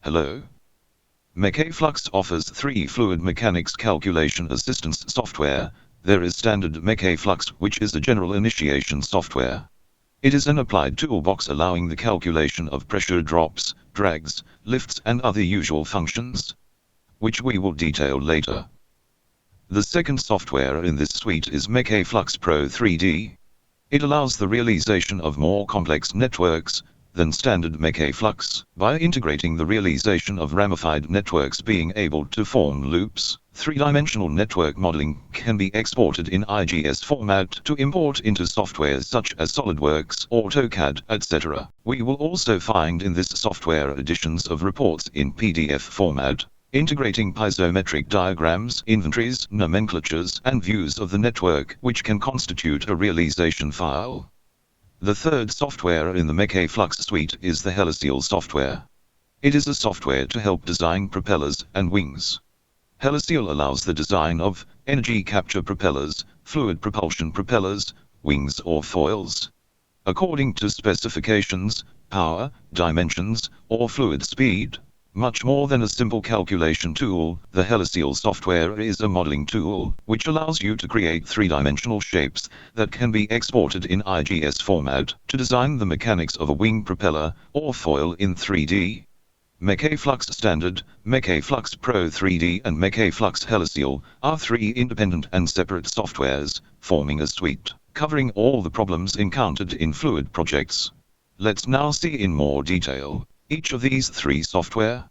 Hello. MechAFlux offers 3 fluid mechanics calculation assistance software. There is standard MechAFlux, which is a general initiation software. It is an applied toolbox allowing the calculation of pressure drops, drags, lifts and other usual functions, which we will detail later. The second software in this suite is MechAFlux Pro 3D. It allows the realization of more complex networks than standard MechAFlux by integrating the realization of ramified networks being able to form loops. Three-dimensional network modeling can be exported in IGS format to import into software such as SolidWorks, AutoCAD, etc. We will also find in this software editions of reports in PDF format, integrating piezometric diagrams, inventories, nomenclatures, and views of the network, which can constitute a realization file. The third software in the MechAFlux suite is the Heliceal software. It is a software to help design propellers and wings. Heliceal allows the design of energy capture propellers, fluid propulsion propellers, wings or foils. According to specifications, power, dimensions, or fluid speed. Much more than a simple calculation tool, the Heliceal software is a modeling tool, which allows you to create three-dimensional shapes that can be exported in IGS format to design the mechanics of a wing propeller or foil in 3D. MechAFlux Standard, MechAFlux Pro 3D and MechAFlux Heliceal are 3 independent and separate softwares, forming a suite, covering all the problems encountered in fluid projects. Let's now see in more detail each of these 3 software.